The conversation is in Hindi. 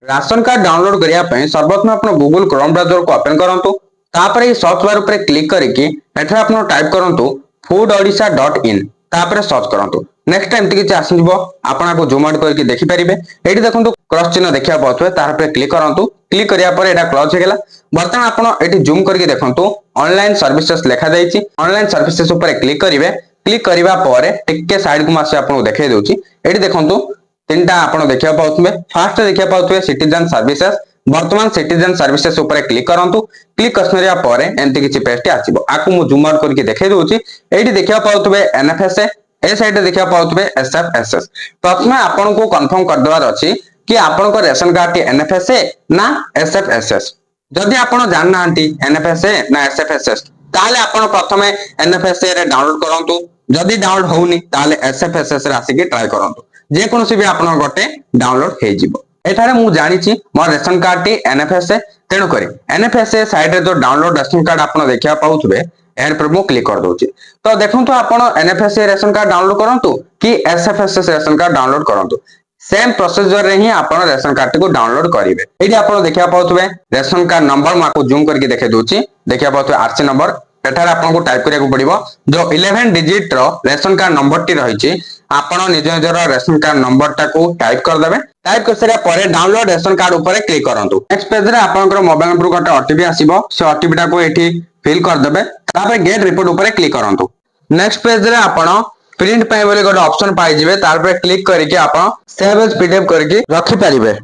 राशन कार्ड डाउनलोड करिया पई सर्वप्रथम आपण गूगल क्रोम ब्राउजर को ओपन करंतु तापर सर्च बार ऊपर क्लिक करके एठा आपण टाइप करंतु foododisha.in तापर सर्च करंतु नेक्स्ट टाइम किछि आसीबो आपण को जूम आउट करके देखि परिबे एठी देखंतु क्रॉस चिन्ह देखिया पाउतबे तार पे क्लिक करंतु क्लिक करिया पर एटा क्लोज हे गेला बर्तमान आपण एठी जूम करके देखंतु ऑनलाइन सर्विसेज लेखा जाईछि ऑनलाइन सर्विसेज ऊपर क्लिक करिवे क्लिक करिवा पर टिके साइड को मासे आपण देखाइ देउछि एठी देखंतु तीनटा आपण देखिया पाउतबे फास्ट देखिया पाउतबे सिटीजन सर्विसेज वर्तमान सिटीजन सर्विसेज ऊपर क्लिक करंतु क्लिक करसरिया पर एंती किछि पेज आसीबो आकु मु जूम आउट करके देखाइ देउछि एठी देखिया पाउतबे एनएफएसए ए साइड देखिया पाउतबे एसएफएसएस प्रथमे आपण को कंफर्म कर देवार अछि कि आपण को रेशन कार्ड टी एनएफएसए ना एसएफएसएस जदि आपण जान नांती एनएफएसए ना एसएफएसएस ताले आपण प्रथमे एनएफएसए रे डाउनलोड करंतु जदि डाउनलोड होउनी ताले एसएफएसएस रे आसी के ट्राई करंतु जे कोनोसी भी आपण गोटे डाउनलोड हे जिवो एठारे मु जानि छि मोर रेशन कार्ड टी एनएफएसए तेणु करी एनएफएसए साइड रे जो डाउनलोड रेशन कार्ड आपण देखिया पाउथबे एर पर मु क्लिक कर दोछि तो देखंतु आपण एनएफएसए रेशन कार्ड डाउनलोड करंतु कि एसएफएसएस रेशन कार्ड डाउनलोड करंतु सेम प्रोसीजर रे ही आपण रेशन कार्ड को डाउनलोड करिवे एठी आपण देखिया पाउथबे रेशन कार्ड नंबर माको जूम करके देखे दोछि देखिया पाउथबे आरसी नंबर एठारे आपण को टाइप करिया को पड़िबो जो 11 डिजिट रो रेशन कार्ड नंबर टी रहिछि आपण निज निजर रेशन कार्ड नंबर टा को टाइप कर देबे टाइप कर सरिया परे डाउनलोड रेशन कार्ड ऊपर क्लिक करंतु नेक्स्ट पेज रे आपनकर मोबाइल नंबर को ओटीपी आसीबो से ओटीपी टा को एठी फिल कर देबे तापर गेट रिपोर्ट ऊपर क्लिक करंतु नेक्स्ट पेज रे आपण प्रिंट पाए बोले गोटे ऑप्शन पाई जिवे तार पर क्लिक करके आपण सेव एज पीडीएफ करके रखि परिबे।